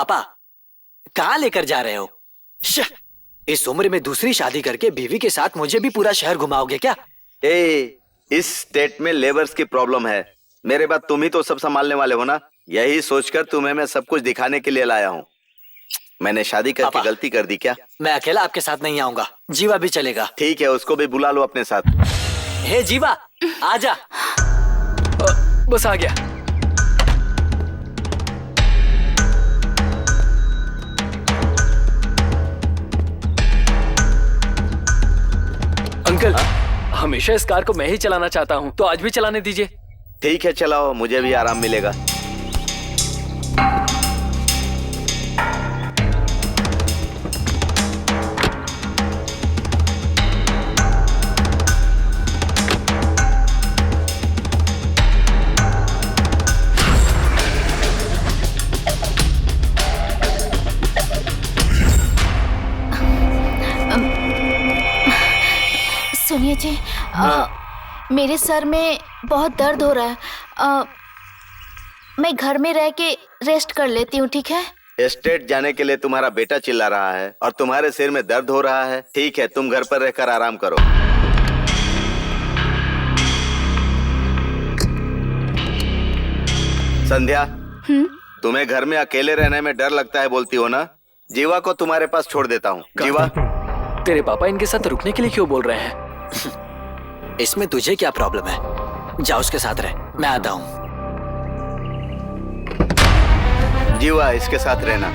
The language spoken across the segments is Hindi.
पापा कहाँ लेकर जा रहे हो? इस उम्र में दूसरी शादी करके बीवी के साथ मुझे भी पूरा शहर घुमाओगे क्या? इस स्टेट में लेबर्स की प्रॉब्लम है। मेरे बाद तुम ही तो सब संभालने वाले हो ना। यही सोचकर तुम्हें मैं सब कुछ दिखाने के लिए लाया हूँ। मैंने शादी करके गलती कर दी क्या? मैं अकेला आपके साथ नहीं आऊंगा, जीवा भी चलेगा। ठीक है, उसको भी बुला लो अपने साथ। हे जीवा, आजा। बस आ गया। अंकल, हमेशा इस कार को मैं ही चलाना चाहता हूँ, तो आज भी चलाने दीजिए। ठीक है, चलाओ, मुझे भी आराम मिलेगा। सुनिए जी, मेरे सर में बहुत दर्द हो रहा है। मैं घर में रह के रेस्ट कर लेती हूँ, ठीक है? एस्टेट जाने के लिए तुम्हारा बेटा चिल्ला रहा है और तुम्हारे सिर में दर्द हो रहा है। ठीक है, तुम घर पर रहकर आराम करो। संध्या, तुम्हें घर में अकेले रहने में डर लगता है बोलती हो ना? जीवा को तुम्हारे पास छोड़ देता हूँ। जीवा, तेरे पापा इनके साथ रुकने के लिए क्यों बोल रहे हैं? इसमें तुझे क्या प्रॉब्लम है? जा उसके साथ रह, मैं आता हूँ। जीवा, इसके साथ रहना।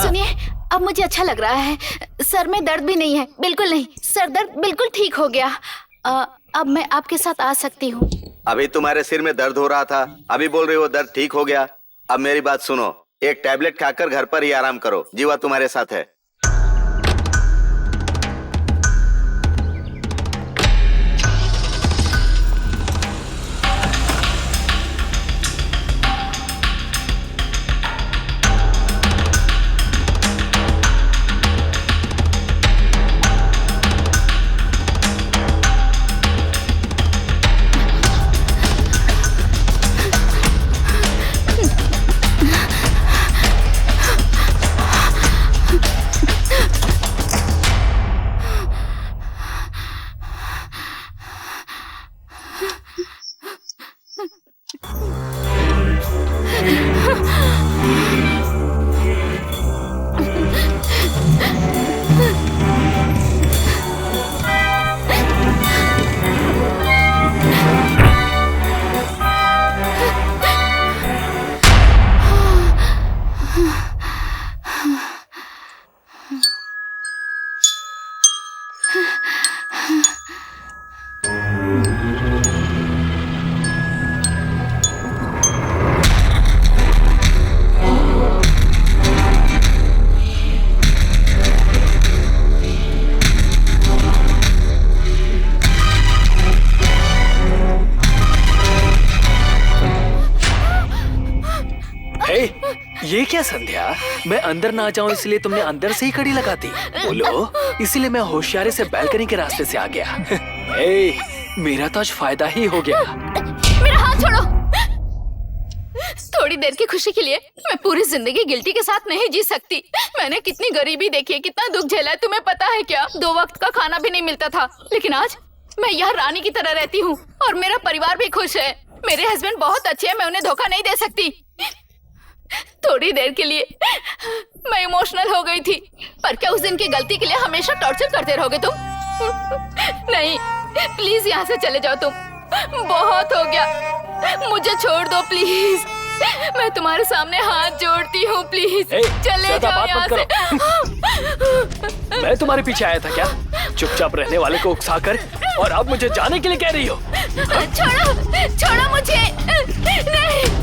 सुनिए, अब मुझे अच्छा लग रहा है। सर में दर्द भी नहीं है, बिल्कुल नहीं। सर दर्द बिल्कुल ठीक हो गया। अब मैं आपके साथ आ सकती हूँ। अभी तुम्हारे सिर में दर्द हो रहा था, अभी बोल रही हो दर्द ठीक हो गया। अब मेरी बात सुनो, एक टैबलेट खाकर घर पर ही आराम करो। जीवा तुम्हारे साथ है। ये क्या संध्या, मैं अंदर ना जाऊं इसलिए तुमने अंदर से ही कड़ी लगा दी? बोलो, इसीलिए मैं होशियारी से बैल्कनी के रास्ते से आ गया। मेरा तो आज फायदा ही हो गया। मेरा हाथ छोड़ो। थोड़ी देर की खुशी के लिए मैं पूरी जिंदगी गिल्टी के साथ नहीं जी सकती। मैंने कितनी गरीबी देखी है, कितना दुख झेला है, तुम्हें पता है क्या? 2 वक्त का खाना भी नहीं मिलता था, लेकिन आज मैं यहाँ रानी की तरह रहती हूँ और मेरा परिवार भी खुश है। मेरे हस्बैंड बहुत अच्छे हैं, मैं उन्हें धोखा नहीं दे सकती। थोड़ी देर के लिए मैं इमोशनल हो गई थी, पर क्या उस दिन की गलती के लिए हमेशा टॉर्चर करते रहोगे तुम? नहीं, प्लीज यहाँ से चले जाओ तुम। बहुत हो गया, मुझे छोड़ दो प्लीज। मैं तुम्हारे सामने हाथ जोड़ती हूँ, प्लीज चले जाओ यहाँ से। मैं तुम्हारे पीछे आया था क्या? चुपचाप रहने वाले को उकसाकर और अब मुझे जाने के लिए कह रही हो? छोड़ो, छोड़ो मुझे।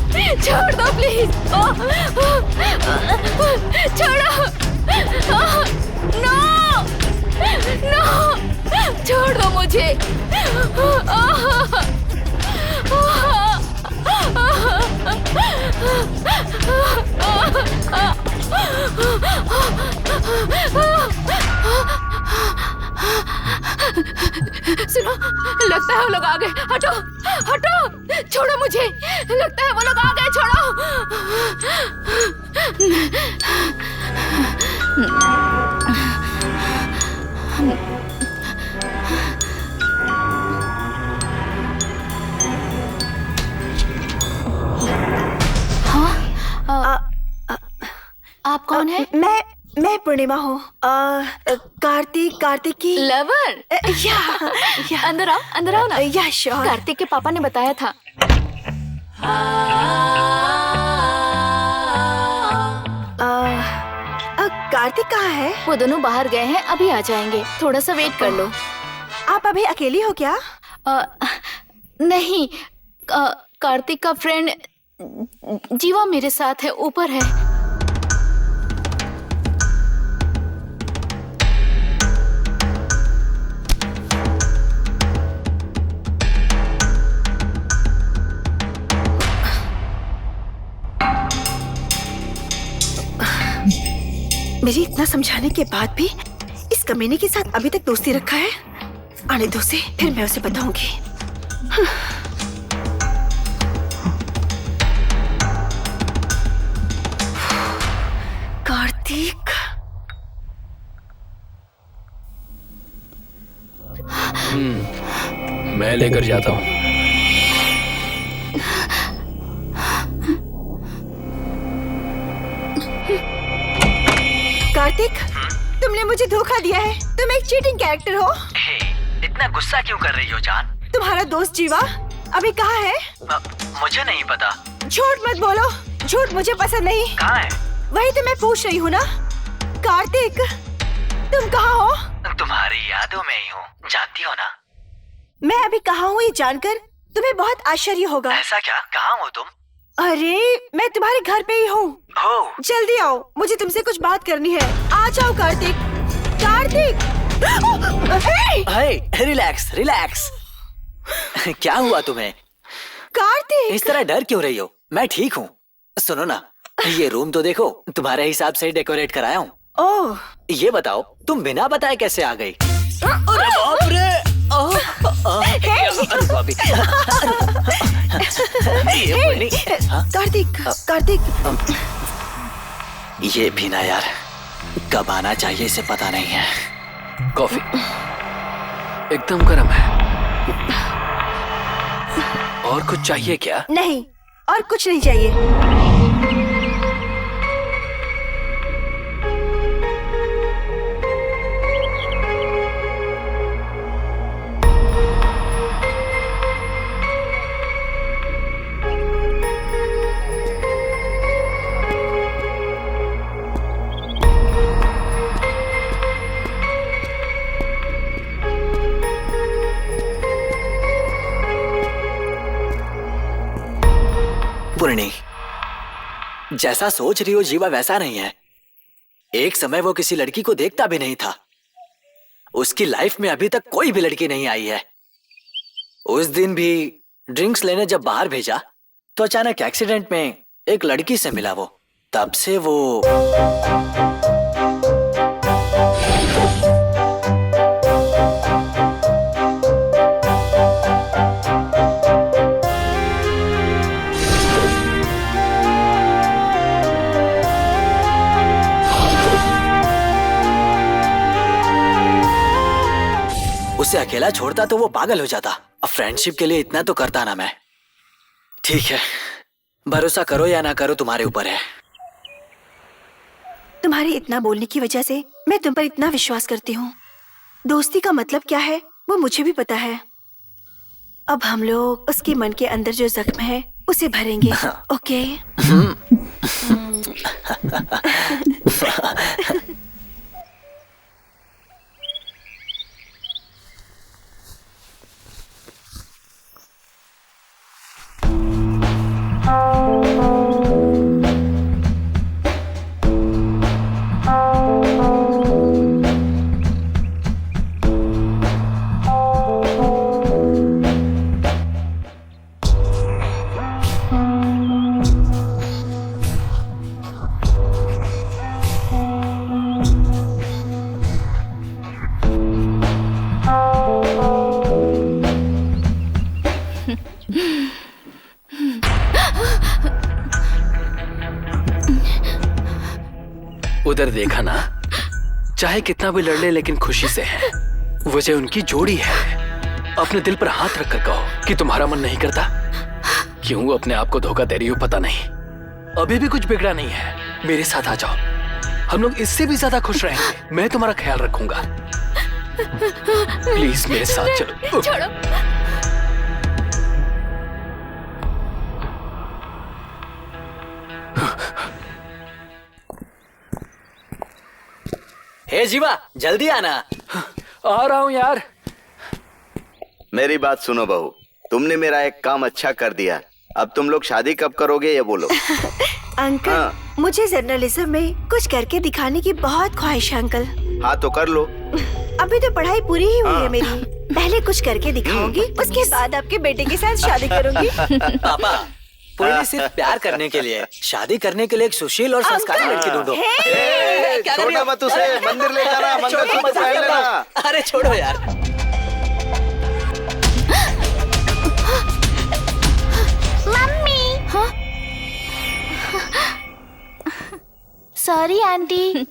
नहीं, छोड़ दो प्लीज। छोड़ो। नो, नो, छोड़ दो मुझे। सुनो, लगता है वो लोग आ गए। हटो हटो, छोड़ो मुझे। लगता है वो लोग आ गए, छोड़ो। आप कौन है? मैं पूर्णिमा हूँ। कार्तिक की लवर। या अंदर आओ ना। या श्योर। कार्तिक के पापा ने बताया था। कार्तिक कहाँ है? वो दोनों बाहर गए हैं, अभी आ जाएंगे। थोड़ा सा वेट कर लो। आप अभी अकेली हो क्या? नहीं, कार्तिक का फ्रेंड जीवा मेरे साथ है, ऊपर है। मेरी इतना समझाने के बाद भी इस कमीने के साथ अभी तक दोस्ती रखा है। आने दो उसे, फिर मैं उसे बताऊंगी। कार्तिक। मैं लेकर जाता हूँ। कार्तिक, तुमने मुझे धोखा दिया है। तुम एक चीटिंग कैरेक्टर हो। इतना गुस्सा क्यों कर रही हो जान? तुम्हारा दोस्त जीवा अभी कहाँ है? मुझे नहीं पता। झूठ मत बोलो, झूठ मुझे पसंद नहीं। कहाँ है? वही तो मैं पूछ रही हूँ ना। कार्तिक, तुम कहाँ हो? तुम्हारी यादों में ही हूँ, जानती हो ना। मैं अभी कहाँ हूँ ये जानकर तुम्हें बहुत आश्चर्य होगा। ऐसा क्या? कहाँ हो तुम? अरे, मैं तुम्हारे घर पे ही हूँ। हो, जल्दी आओ, मुझे तुमसे कुछ बात करनी है। आ जाओ कार्तिक। कार्तिक! हे, रिलैक्स रिलैक्स। क्या हुआ तुम्हें? कार्तिक! इस तरह डर क्यों रही हो? मैं ठीक हूँ। सुनो ना, ये रूम तो देखो, तुम्हारे हिसाब से डेकोरेट कराया हूँ। ओह, ये बताओ, तुम बिना बताए कैसे आ गई? अरे बाप रे! अरे बाप रे! ये बड़ी- हाँ? कार्तिक, कार्तिक। ये भी ना यार, कब आना चाहिए इसे पता नहीं है। कॉफी एकदम गर्म है। और कुछ चाहिए क्या? नहीं, और कुछ नहीं चाहिए। पूर्णी, जैसा सोच रही हो जीवा वैसा नहीं है। एक समय वो किसी लड़की को देखता भी नहीं था। उसकी लाइफ में अभी तक कोई भी लड़की नहीं आई है। उस दिन भी ड्रिंक्स लेने जब बाहर भेजा तो अचानक एक्सीडेंट में एक लड़की से मिला वो। तब से वो उसे अकेला छोड़ता तो वो पागल हो जाता। अब फ्रेंडशिप के लिए इतना तो करता ना मैं। ठीक है, भरोसा करो या ना करो तुम्हारे ऊपर है। तुम्हारे इतना बोलने की वजह से मैं तुम पर इतना विश्वास करती हूँ। दोस्ती का मतलब क्या है वो मुझे भी पता है। अब हम लोग उसके मन के अंदर जो जख्म है उसे भरेंगे। ओके? उधर देखा ना, चाहे कितना भी लड़ ले लेकिन खुशी से है। वजह उनकी जोड़ी है। अपने दिल पर हाथ रखकर कहो कि तुम्हारा मन नहीं करता। क्यों अपने आप को धोखा दे रही हो पता नहीं। अभी भी कुछ बिगड़ा नहीं है। मेरे साथ आ जाओ, हम लोग इससे भी ज्यादा खुश रहेंगे। मैं तुम्हारा ख्याल रखूंगा। प्लीज मेरे साथ चलो। छोड़ो। हे जीवा, जल्दी आना। आ रहा हूँ यार। मेरी बात सुनो बहू, तुमने मेरा एक काम अच्छा कर दिया। अब तुम लोग शादी कब करोगे ये बोलो। अंकल, हाँ। मुझे जर्नलिज्म में कुछ करके दिखाने की बहुत ख्वाहिश है अंकल। हाँ तो कर लो। अभी तो पढ़ाई पूरी ही हुई है मेरी। पहले कुछ करके दिखाऊंगी, उसके बाद आपके बेटे के साथ शादी करूंगी। पापा, पुणे सिर्फ प्यार करने के लिए, शादी करने के लिए एक सुशील और संस्कारी लड़की ढूंढो। क्या कर रही छोटा हो? मत उसे, मंदिर ले जाना, मंदिर छोड़ो, सूत्र पहन लेना। अरे छोड़ो यार। मम्मी। हाँ? सॉरी आंटी,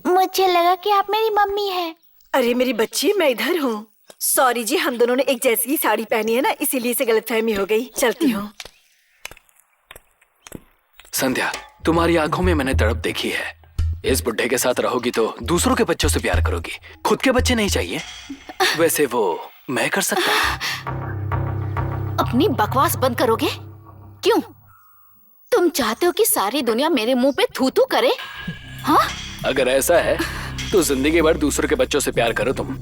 मुझे लगा कि आप मेरी मम्मी हैं। अरे मेरी बच्ची, मैं इधर हूँ। सॉरी जी, हम दोनों ने एक जैसी ही साड़ी पहनी है ना, इसीलिए से गलतफहमी हो गई। चलती हूँ। संध्या, तुम्हारी आंखों में मैंने तड़प देखी है। इस बुड्ढे के साथ रहोगी तो दूसरों के बच्चों से प्यार करोगी, खुद के बच्चे नहीं चाहिए। वैसे वो मैं कर सकता हूँ। अपनी बकवास बंद करोगे? क्यों? तुम चाहते हो कि सारी दुनिया मेरे मुंह पे थू थू करे? हाँ? अगर ऐसा है तो जिंदगी भर दूसरों के बच्चों से प्यार करो तुम।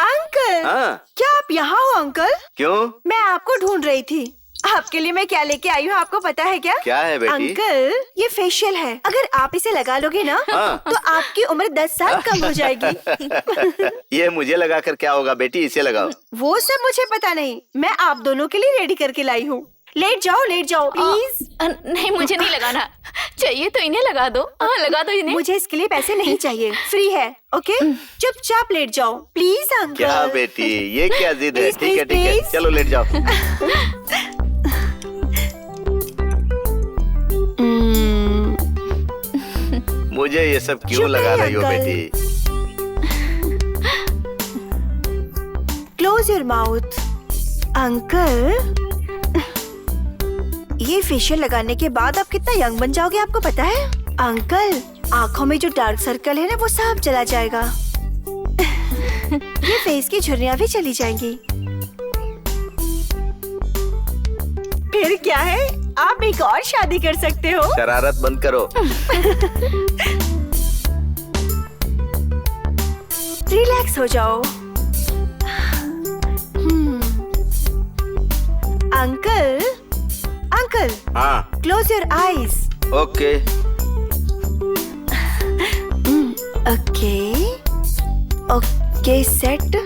अंकल, हाँ क्या आप यहाँ हो अंकल? क्यों? मैं आपको ढूंढ रही थी। आपके लिए मैं क्या लेके आई हूँ आपको पता है क्या? क्या है बेटी? अंकल, ये फेशियल है। अगर आप इसे लगा लोगे ना, हाँ। तो आपकी उम्र 10 साल कम हो जाएगी। ये मुझे लगा कर क्या होगा बेटी, इसे लगाओ। वो सब मुझे पता नहीं, मैं आप दोनों के लिए रेडी करके लाई हूँ। लेट जाओ प्लीज। नहीं, मुझे नहीं लगाना। चाहिए तो इन्हें लगा दो। हाँ, लगा दो इन्हें। मुझे इसके लिए पैसे नहीं चाहिए, फ्री है। ओके, चुपचाप लेट जाओ प्लीज अंकल। क्या बेटी, ये क्या जिद है? Please, ठीक है please, ठीक है, please। चलो लेट जाओ। मुझे ये सब क्यों चुप लगा रहिए, रही हो अंकल। बेटी? Close your mouth. अंकल, ये फेशियल लगाने के बाद आप कितना यंग बन जाओगे आपको पता है? अंकल, आंखों में जो डार्क सर्कल है ना, वो सब चला जाएगा। ये फेस की झुर्रियां भी चली जाएंगी। फिर क्या है, आप एक और शादी कर सकते हो। शरारत बंद करो। रिलैक्स हो जाओ। अंकल, अंकल, हाँ close your eyes. Okay. Okay, okay, set.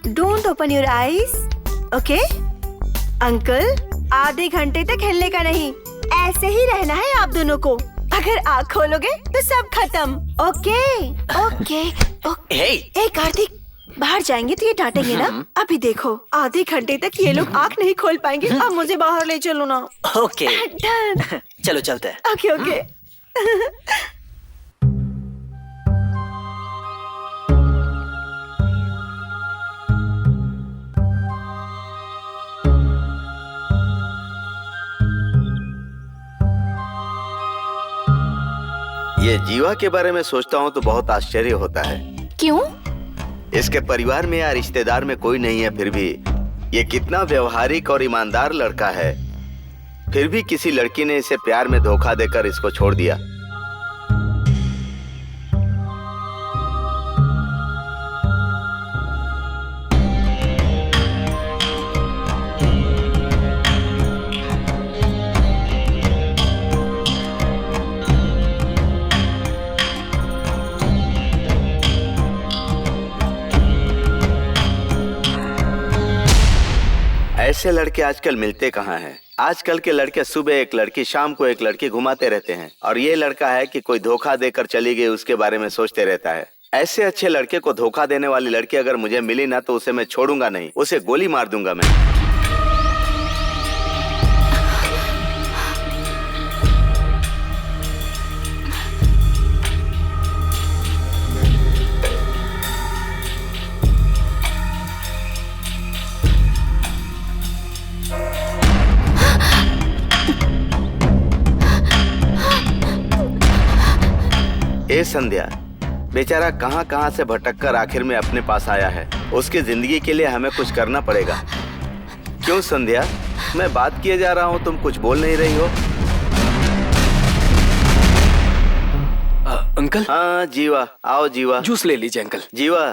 Don't open your eyes. Okay uncle, आधे घंटे तक हिलने का नहीं, ऐसे ही रहना है आप दोनों को। अगर आँख खोलोगे तो सब खत्म। Okay okay okay. Hey, Kartik, बाहर जाएंगे तो ये डांटेंगे ना। अभी देखो, आधे घंटे तक ये लोग आँख नहीं खोल पाएंगे। अब मुझे बाहर ले चलो ना। Okay, done. चलो चलते हैं। Okay okay. ये जीवा के बारे में सोचता हूँ तो बहुत आश्चर्य होता है। क्यों? इसके परिवार में या रिश्तेदार में कोई नहीं है, फिर भी ये कितना व्यवहारिक और ईमानदार लड़का है। फिर भी किसी लड़की ने इसे प्यार में धोखा देकर इसको छोड़ दिया। ऐसे लड़के आजकल मिलते कहाँ हैं? आजकल के लड़के सुबह एक लड़की, शाम को एक लड़की घुमाते रहते हैं, और ये लड़का है कि कोई धोखा देकर चली गई उसके बारे में सोचते रहता है। ऐसे अच्छे लड़के को धोखा देने वाली लड़की अगर मुझे मिली ना तो उसे मैं छोड़ूंगा नहीं, उसे गोली मार दूंगा मैं। ए संध्या, बेचारा कहां कहां से भटक कर आखिर में अपने पास आया है। उसकी जिंदगी के लिए हमें कुछ करना पड़ेगा। क्यों संध्या, मैं बात किए जा रहा हूं, तुम कुछ बोल नहीं रही हो? अंकल। हाँ जीवा, आओ जीवा। जूस ले लीजिए अंकल। जीवा,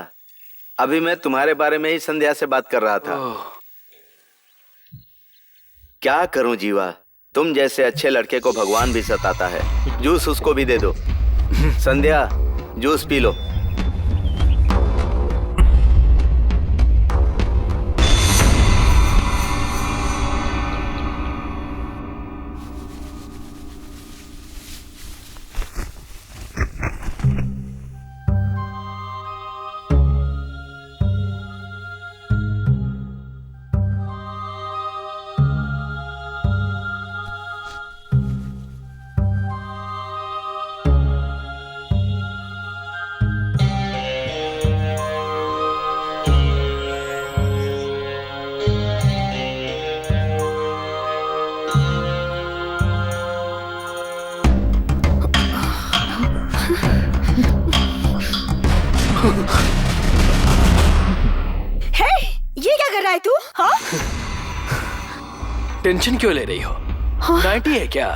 अभी मैं तुम्हारे बारे में ही संध्या से बात कर रहा था। क्या करूं जीवा, तुम जैसे अच्छे लड़के को भगवान भी सताता है। जूस उसको भी दे दो। संध्या, जूस पी लो। टेंशन क्यों ले रही हो? नाइटी है क्या?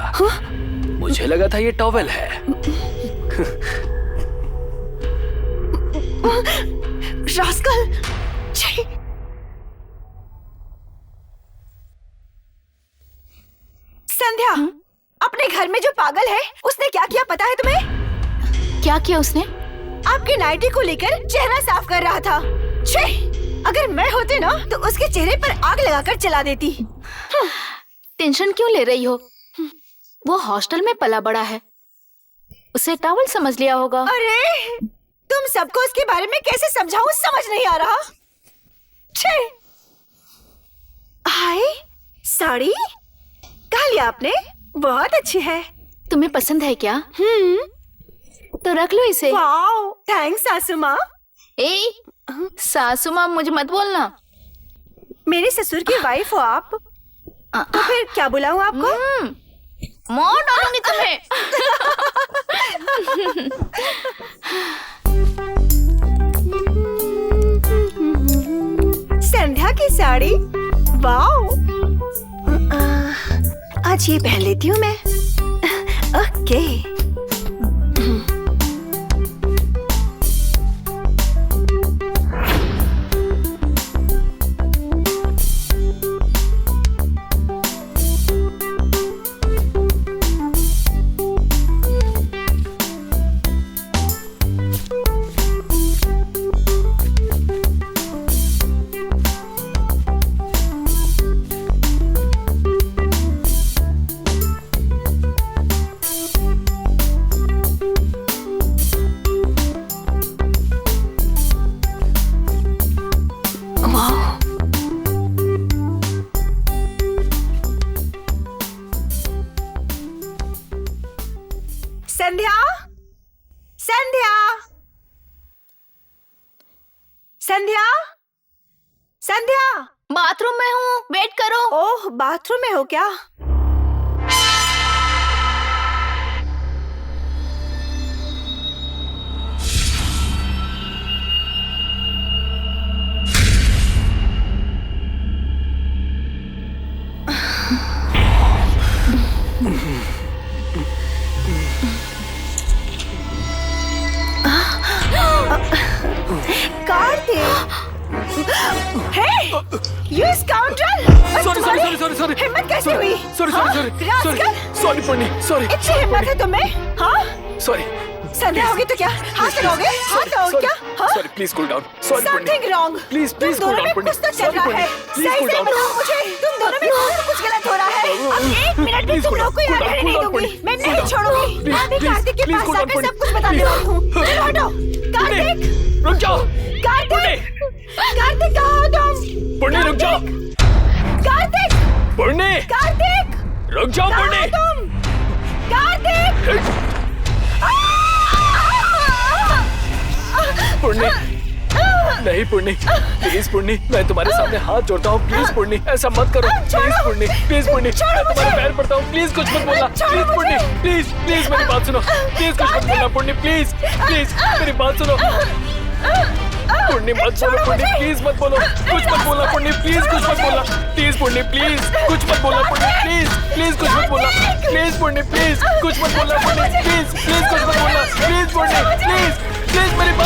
मुझे लगा था ये टॉवेल है। रास्कल! छी! संध्या, अपने घर में जो पागल है उसने क्या किया पता है तुम्हें? क्या किया उसने? आपकी नाइटी को लेकर चेहरा साफ कर रहा था। छी! अगर मैं होती ना तो उसके चेहरे पर आग लगाकर जला देती। टेंशन क्यों ले रही हो? वो हॉस्टल में पला बड़ा है, उसे टॉवल समझ लिया होगा। अरे तुम सबको उसके बारे में कैसे समझाऊं, समझ नहीं आ रहा। छी! हाय, साड़ी कहाँ लिया आपने? बहुत अच्छी है। तुम्हें पसंद है क्या? तो रख लो इसे। वाओ, थैंक्स सासू माँ। ए, सासू माँ मुझे मत बोलना। मेरे ससुर की वाइफ हो आप, तो फिर क्या बुलाऊं आपको? मार डालूंगी तुम्हें। संध्या की साड़ी, वाओ। आज ये पहन लेती हूँ मैं। ओके। संध्या, संध्या, संध्या, संध्या। बाथरूम में हूँ, वेट करो। ओह, बाथरूम में हो क्या? You scoundrel! Sorry. हिम्मत कैसे हुई? Sorry. Sorry, पन्नी. Sorry. इतनी हिम्मत है तुम्हें? हाँ? Sorry. संध्या होगी तो क्या हाथ लगाओगे? हाथ लगाओगे क्या? हाँ? Sorry please cool down. Sorry Something wrong. Please तुम प्लीज कूल दोनों डाउन में कुछ तो चल रहा है। सही से बताओ मुझे, तुम दोनों में कुछ गलत हो रहा है। अब 1 मिनट भी तुम लोग को यहाँ रहने नहीं दूंगी। मैं नहीं छोड़ूंगी। मैं अभी कार्तिक के पास जाकर सब कुछ बताने वाली हूँ। चलो हटो। कार्तिक, रुक जाओ। कार्तिक, कार्तिक कहाँ हो तुम? पुण्य रुक जाओ। कार्तिक, पुण्य कार्तिक, रुक जाओ। कहाँ हो पुण्य तुम? कार्तिक, पुण्य नहीं पुण्य, प्लीज पुण्य, मैं तुम्हारे सामने हाथ जोड़ता हूँ। प्लीज पुण्य, ऐसा मत करो। प्लीज पुण्य, प्लीज पुण्य, मैं तुम्हारे पैर पड़ता हूँ। प्लीज कुछ मत बोलना। प्लीज पुण्य, प्लीज प्लीज मेरी बात सुनो। प्लीज कुछ मत बोलना पुण्य, प्लीज प्लीज मेरी बात सुनो। पुण्य मत बोलो। पुण्य प्लीज मत बोलो। कुछ मत बोलना पुण्य, प्लीज कुछ मत बोलना। प्लीज पुण्य, प्लीज कुछ मत बोलना पुण्य, प्लीज प्लीज कुछ मत बोलना। प्लीज पुण्य, प्लीज कुछ मत बोलना पुण्य, प्लीज प्लीज कुछ मत बोलना। प्लीज पुण्य, प्लीज प्लीज मेरी बात